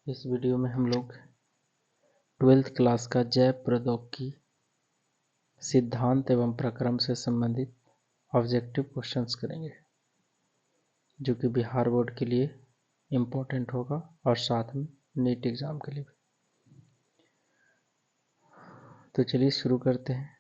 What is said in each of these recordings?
इस वीडियो में हम लोग 12th क्लास का जैव प्रौद्योगिकी सिद्धांत एवं प्रक्रम से संबंधित ऑब्जेक्टिव क्वेश्चंस करेंगे जो कि बिहार बोर्ड के लिए इम्पोर्टेंट होगा और साथ में नीट एग्ज़ाम के लिए भी। तो चलिए शुरू करते हैं।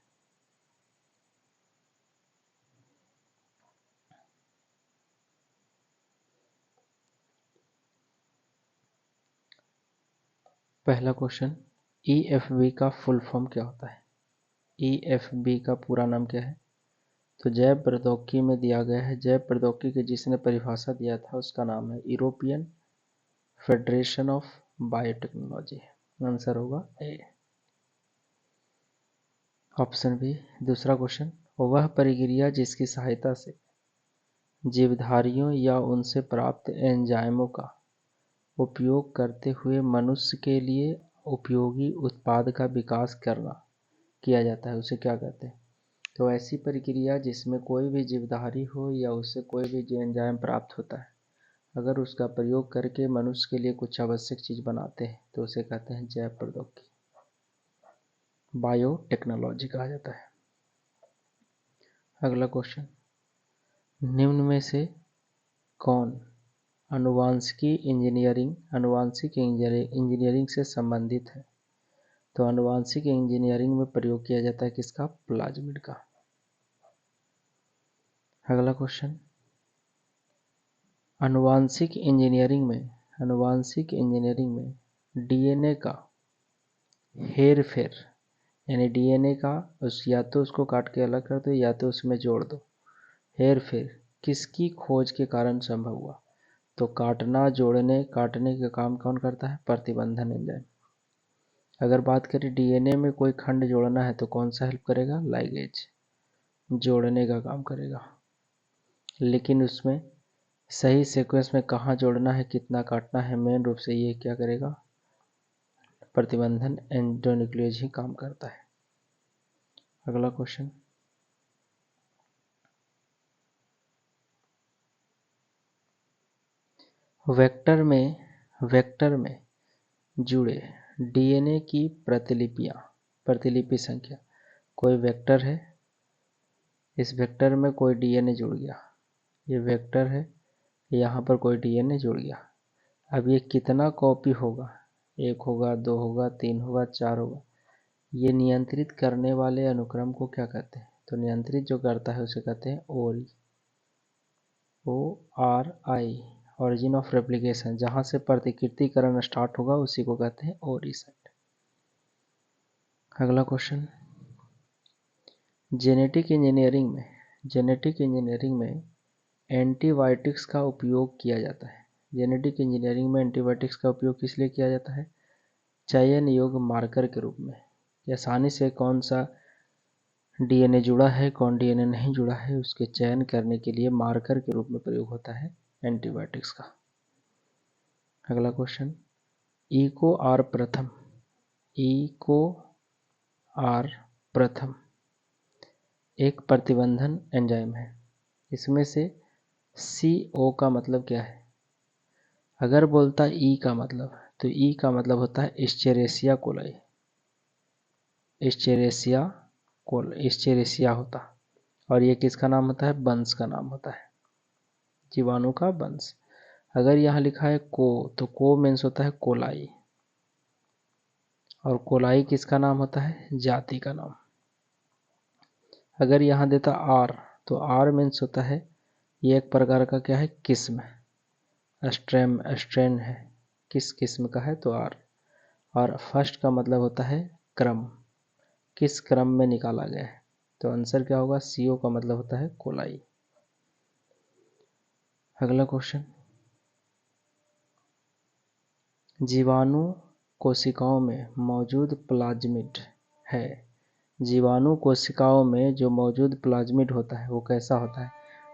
पहला क्वेश्चन, EFB का फुल फॉर्म क्या होता है? EFB का पूरा नाम क्या है? तो जैव प्रौद्योगिकी में दिया गया है। जैव प्रौद्योगिकी के जिसने परिभाषा दिया था उसका नाम है European Federation of Biotechnology. Answer होगा ए। Option B. दूसरा क्वेश्चन, वह प्रक्रिया जिसकी सहायता से जीवधारियों या उनसे प्राप्त एंजाइमों का उपयोग करते हुए मनुष्य के लिए उपयोगी उत्पाद का विकास किया जाता है उसे क्या कहते हैं? तो ऐसी प्रक्रिया जिसमें कोई भी जीवधारी हो या उससे कोई भी जो एंजाइम प्राप्त होता है, अगर उसका प्रयोग करके मनुष्य के लिए कुछ आवश्यक चीज़ बनाते हैं तो उसे कहते हैं जैव प्रौद्योगिकी, बायोटेक्नोलॉजी कहा जाता है। अगला क्वेश्चन, निम्न में से कौन आनुवांशिक इंजीनियरिंग से संबंधित है? तो आनुवांशिक इंजीनियरिंग में प्रयोग किया जाता है किसका? प्लाज्मिड का। अगला क्वेश्चन, आनुवांशिक इंजीनियरिंग में डीएनए का हेरफेर यानी डीएनए का या तो उसको काट के अलग कर दो या तो उसमें जोड़ दो, हेरफेर किसकी खोज के कारण संभव हुआ? तो काटने का काम कौन करता है? प्रतिबंधन एंजाइम। अगर बात करें डीएनए में कोई खंड जोड़ना है तो कौन सा हेल्प करेगा? लाइगेज जोड़ने का काम करेगा। लेकिन उसमें सही सीक्वेंस में कहाँ जोड़ना है, कितना काटना है, मेन रूप से ये क्या करेगा? प्रतिबंधन एंडोन्यूक्लियोज ही काम करता है। अगला क्वेश्चन, वेक्टर में जुड़े डीएनए की प्रतिलिपि संख्या। कोई वेक्टर है, इस वेक्टर में कोई डीएनए जुड़ गया, ये वेक्टर है, यहाँ पर कोई डीएनए जुड़ गया। अब ये कितना कॉपी होगा? 1 होगा, 2 होगा, 3 होगा, 4 होगा। ये नियंत्रित करने वाले अनुक्रम को क्या कहते हैं? तो नियंत्रित जो करता है उसे कहते हैं ORI, ORI, origin of replication. जहाँ से प्रतिकृतिकरण स्टार्ट होगा उसी को कहते हैं ORI साइट। अगला क्वेश्चन, जेनेटिक इंजीनियरिंग में एंटीबायोटिक्स का उपयोग किया जाता है। जेनेटिक इंजीनियरिंग में एंटीबायोटिक्स का उपयोग किस लिए किया जाता है? चयन योग्य मार्कर के रूप में, आसानी से कौन सा डीएनए जुड़ा है, कौन डीएनए नहीं जुड़ा है, उसके चयन करने के लिए मार्कर के रूप में प्रयोग होता है एंटीबायोटिक्स का। अगला क्वेश्चन, इको आर प्रथम एक प्रतिबंधन एंजाइम है। इसमें से CO का मतलब क्या है? अगर बोलता E का मतलब, तो E का मतलब होता है एस्चेरेसिया कोलाई, एस्चेरेसिया होता, और ये किसका नाम होता है? वंश का नाम होता है, जीवाणु का वंश। अगर यहाँ लिखा है को, तो को मीन्स होता है कोलाई, और कोलाई किसका नाम होता है? जाति का नाम। अगर यहाँ देता आर, तो आर मीन्स होता है ये एक प्रकार का क्या है? किस्म, स्ट्रेन है, किस किस्म का है? तो आर। और फर्स्ट का मतलब होता है क्रम, किस क्रम में निकाला गया है? तो आंसर क्या होगा? CO का मतलब होता है कोलाई। अगला क्वेश्चन, जीवाणु कोशिकाओं में मौजूद प्लाज्मिड है। जीवाणु कोशिकाओं में जो मौजूद प्लाज्मिड होता है वो कैसा होता है?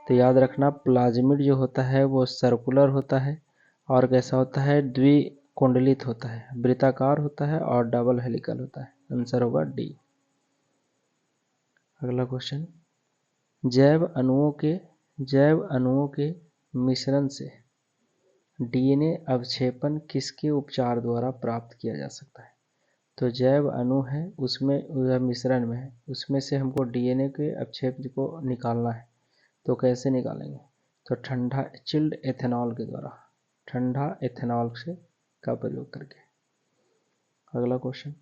तो याद रखना, प्लाज्मिड जो होता है वो सर्कुलर होता है और कैसा होता है? द्विकुंडलित होता है, वृत्ताकार होता है और डबल हेलिकल होता है। आंसर होगा डी। अगला क्वेश्चन, जैव अणुओं के मिश्रण से डीएनए अवक्षेपण किसके उपचार द्वारा प्राप्त किया जा सकता है? तो जैव अणु है उसमें मिश्रण में है, उसमें से हमको डीएनए के अवक्षेप को निकालना है। तो कैसे निकालेंगे? तो ठंडा चिल्ड एथेनॉल के द्वारा, ठंडा एथेनॉल से का प्रयोग करके। अगला क्वेश्चन,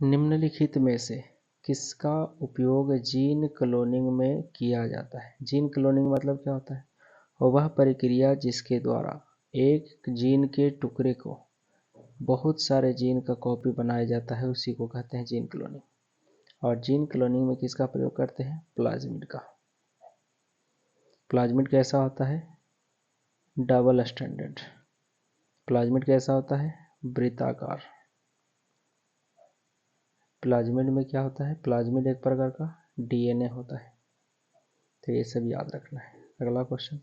निम्नलिखित में से किसका उपयोग जीन क्लोनिंग में किया जाता है? जीन क्लोनिंग मतलब क्या होता है? वह प्रक्रिया जिसके द्वारा एक जीन के टुकड़े को बहुत सारे जीन का कॉपी बनाया जाता है, उसी को कहते हैं जीन क्लोनिंग। और जीन क्लोनिंग में किसका प्रयोग करते हैं? प्लाज्मिड का। प्लाज्मिड कैसा होता है? Double standard. प्लाज्मिड कैसा होता है? वृत्ताकार। प्लाज्मिड में क्या होता है? प्लाज्मिड एक प्रकार का डीएनए होता है। तो ये सब याद रखना है। अगला क्वेश्चन,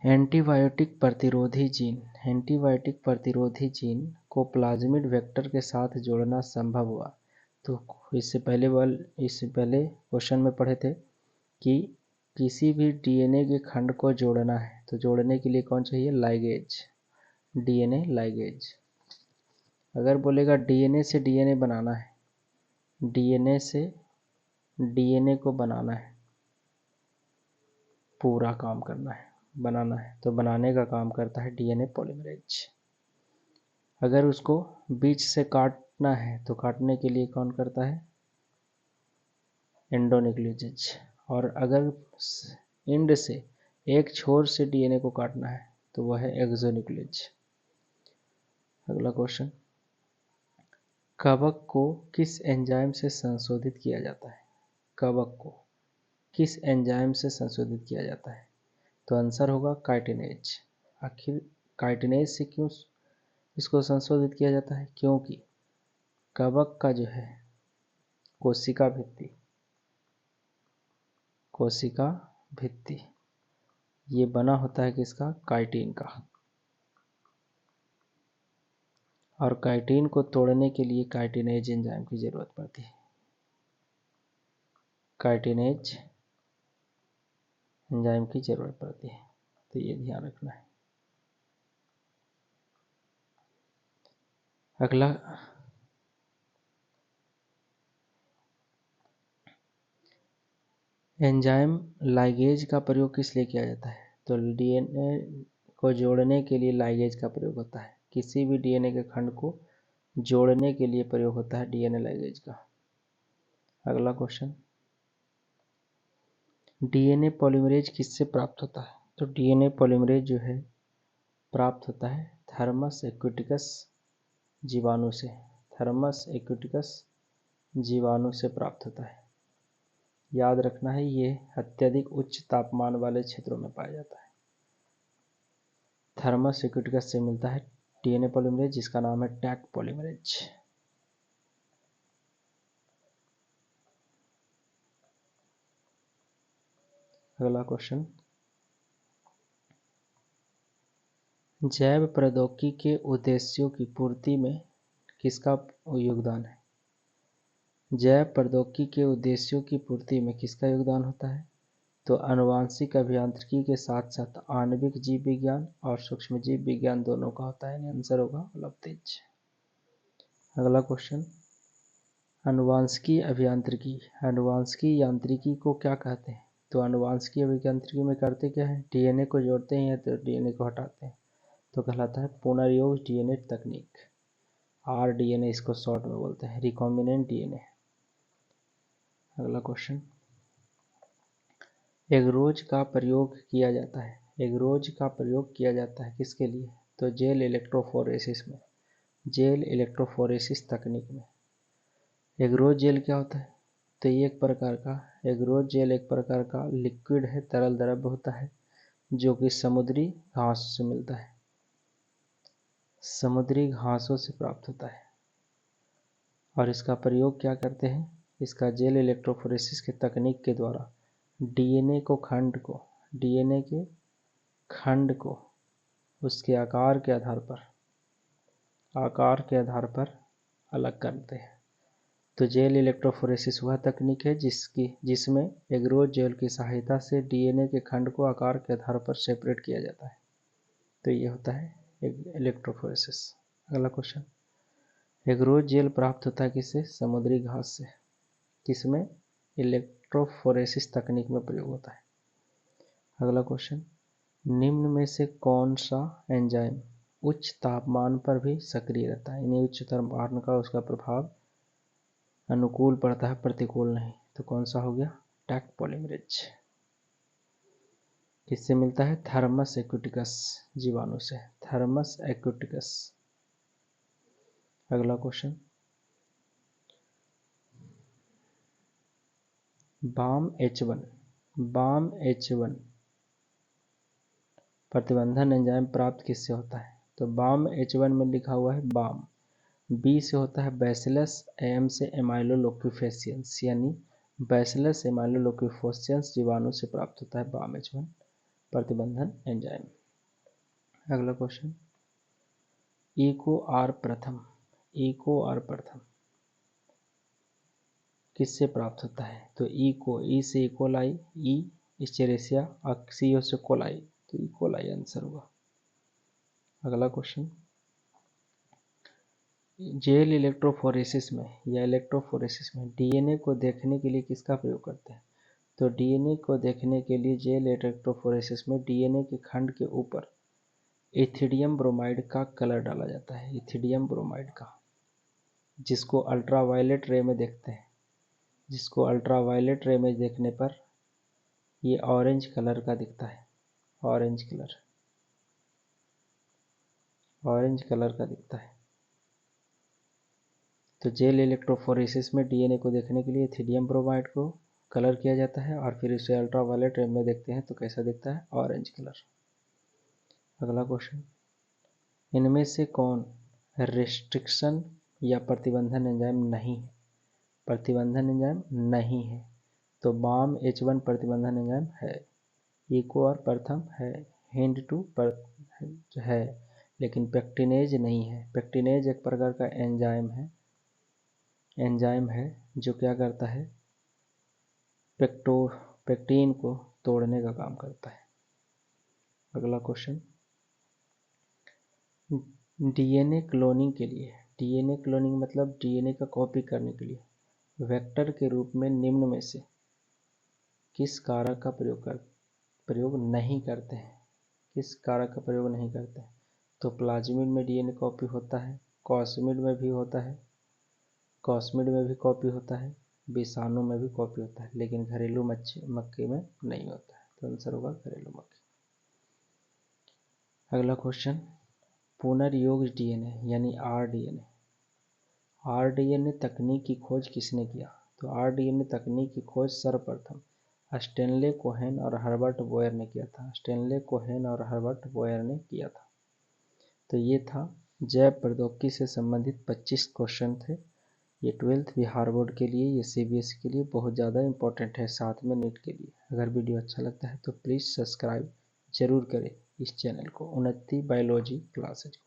एंटीबायोटिक प्रतिरोधी जीन, एंटीबायोटिक प्रतिरोधी जीन को प्लाज्मिड वेक्टर के साथ जोड़ना संभव हुआ। तो इससे पहले क्वेश्चन में पढ़े थे कि किसी भी डीएनए के खंड को जोड़ना है तो जोड़ने के लिए कौन चाहिए? Ligase, DNA ligase. अगर बोलेगा डीएनए से डीएनए बनाना है, डीएनए से डीएनए को बनाना है, पूरा काम करना है, बनाना है, तो बनाने का काम करता है डीएनए पॉलीमरेज। अगर उसको बीच से काटना है तो काटने के लिए कौन करता है? एंडोन्यूक्लियोटाइड। और अगर एंड से एक छोर से डीएनए को काटना है तो वह है एक्सोन्यूक्लियोटाइड। अगला क्वेश्चन, कवक को किस एंजाइम से संशोधित किया जाता है? कवक को किस एंजाइम से संशोधित किया जाता है? तो आंसर होगा काइटिनेज। आखिर काइटिनेज से क्यों इसको संशोधित किया जाता है? क्योंकि कवक का जो है कोशिका भित्ति ये बना होता है किसका? काइटिन का। और काइटिन को तोड़ने के लिए काइटिनेज एंजाइम की जरूरत पड़ती है। काइटिनेज एंजाइम की जरूरत पड़ती है, तो ये ध्यान रखना है। अगला, एंजाइम लाइगेज का प्रयोग किस लिए किया जाता है? तो डीएनए को जोड़ने के लिए लाइगेज का प्रयोग होता है। किसी भी डीएनए के खंड को जोड़ने के लिए प्रयोग होता है डीएनए लाइगेज का। अगला क्वेश्चन, डीएनए पॉलीमरेज किससे प्राप्त होता है? तो डीएनए पॉलीमरेज जो है प्राप्त होता है थर्मस एक्विटिकस जीवाणु से। थर्मस एक्विटिकस जीवाणु से प्राप्त होता है। याद रखना है, ये अत्यधिक उच्च तापमान वाले क्षेत्रों में पाया जाता है। थर्मस एक्विटिकस से मिलता है डीएनए पॉलीमरेज, जिसका नाम है टैक पॉलीमरेज। अगला क्वेश्चन, जैव प्रौद्योगिकी के उद्देश्यों की पूर्ति में किसका योगदान है? जैव प्रौद्योगिकी के उद्देश्यों की पूर्ति में किसका योगदान होता है? तो आनुवांशिक अभियांत्रिकी के साथ साथ आणविक जीव विज्ञान और सूक्ष्मजीव विज्ञान दोनों का होता है। आंसर होगा लवतेज। अगला क्वेश्चन, आनुवांशिकी अभियांत्रिकी, आनुवांशिकी यांत्रिकी को क्या कहते हैं? तो आनुवांशिकी अभियांत्रिकी में करते क्या है? डीएनए को जोड़ते हैं या तो डीएनए को हटाते हैं, तो कहलाता है पुनर्योग डीएनए तकनीक। आरडीएनए इसको शॉर्ट में बोलते हैं, रिकॉम्बिनेंट डीएनए। अगला क्वेश्चन, एगरोज का प्रयोग किया जाता है। एगरोज का प्रयोग किया जाता है किसके लिए? तो जेल इलेक्ट्रोफोरेसिस में, जेल इलेक्ट्रोफोरेसिस तकनीक में। एगरोज जेल क्या होता है? तो ये एगरोज जेल एक प्रकार का लिक्विड है, तरल द्रव्य होता है जो कि समुद्री घास से मिलता है, समुद्री घासों से प्राप्त होता है। और इसका प्रयोग क्या करते हैं? इसका जेल इलेक्ट्रोफोरेसिस के तकनीक के द्वारा डीएनए के खंड को उसके आकार के आधार पर अलग करते हैं। तो जेल इलेक्ट्रोफोरेसिस वह तकनीक है जिसमें एग्रोज जेल की सहायता से डीएनए के खंड को आकार के आधार पर सेपरेट किया जाता है। तो ये होता है इलेक्ट्रोफोरेसिस। अगला क्वेश्चन, एग्रोज जेल प्राप्त होता है किससे? समुद्री घास से। किसमें? इलेक्ट्रोफोरेसिस तकनीक में प्रयोग होता है। अगला क्वेश्चन, निम्न में से कौन सा एंजाइम उच्च तापमान पर भी सक्रिय रहता है? यानी उच्च तापमान का उसका प्रभाव अनुकूल पड़ता है, प्रतिकूल नहीं। तो कौन सा हो गया? Taq polymerase. किससे मिलता है? थर्मस एक्विटिकस जीवाणु से, थर्मस एक्विटिकस। अगला क्वेश्चन, बाम H1 प्रतिबंधन एंजाइम प्राप्त किससे होता है? तो बाम H1 में लिखा हुआ है बाम। बी से होता है बैसिलस, एम से एमाइलोलोक्यूफेसियंस, यानी बैसिलस एमाइलोलोक्यूफेसियंस जीवाणु से प्राप्त होता है बाम H1 प्रतिबंधन एंजाइम। अगला क्वेश्चन, इको आर प्रथम किससे प्राप्त होता है? तो ई से इकोलाई, ई इस्चेरेसिया, सी से कोलाई, तो इकोलाई आंसर होगा। अगला क्वेश्चन, जेल इलेक्ट्रोफोरेसिस में डीएनए को देखने के लिए किसका प्रयोग करते हैं? तो डीएनए को देखने के लिए जेल इलेक्ट्रोफोरेसिस में डीएनए के खंड के ऊपर इथिडियम ब्रोमाइड का कलर डाला जाता है, इथिडियम ब्रोमाइड का, जिसको अल्ट्रावायलेट रे में देखते हैं, जिसको अल्ट्रावायलेट रे में देखने पर ये ऑरेंज कलर का दिखता है, ऑरेंज कलर का दिखता है। तो जेल इलेक्ट्रोफोरेसिस में डीएनए को देखने के लिए इथिडियम ब्रोमाइड को कलर किया जाता है और फिर इसे अल्ट्रावायलेट रे में देखते हैं तो कैसा दिखता है? Orange colour. अगला क्वेश्चन, इनमें से कौन रिस्ट्रिक्शन या प्रतिबंधन एंजाइम नहीं है? प्रतिबंधन एंजाइम नहीं है। तो बाम H1 प्रतिबंधन एंजाइम है, इको और प्रथम है, हिंड टू है, लेकिन पेक्टिनेज नहीं है। पेक्टिनेज एक प्रकार का एंजाइम है जो क्या करता है? पेक्टिन को तोड़ने का काम करता है। अगला क्वेश्चन, डीएनए क्लोनिंग मतलब डीएनए का कॉपी करने के लिए वेक्टर के रूप में निम्न में से किस कारक का प्रयोग नहीं करते हैं? किस कारक का प्रयोग नहीं करते हैं? तो प्लाज्मिड में डीएनए कॉपी होता है, कॉस्मिड में भी कॉपी होता है, विषाणु में भी कॉपी होता है, लेकिन घरेलू मक्खी में नहीं होता है। तो आंसर होगा घरेलू मक्खी। अगला क्वेश्चन, पुनर्योग डीएनए यानी आरडीएनए तकनीक की खोज किसने किया? तो आरडीएनए तकनीक की खोज सर्वप्रथम स्टेनले कोहेन और हर्बर्ट बोयर ने किया था। तो ये था जैव प्रौद्योगिकी से संबंधित 25 क्वेश्चन थे। ये 12th बिहार बोर्ड के लिए, ये सीबीएसई के लिए बहुत ज़्यादा इंपॉर्टेंट है, साथ में नीट के लिए। अगर वीडियो अच्छा लगता है तो प्लीज़ सब्सक्राइब जरूर करें इस चैनल को, उन्नति बायोलॉजी क्लासेज को।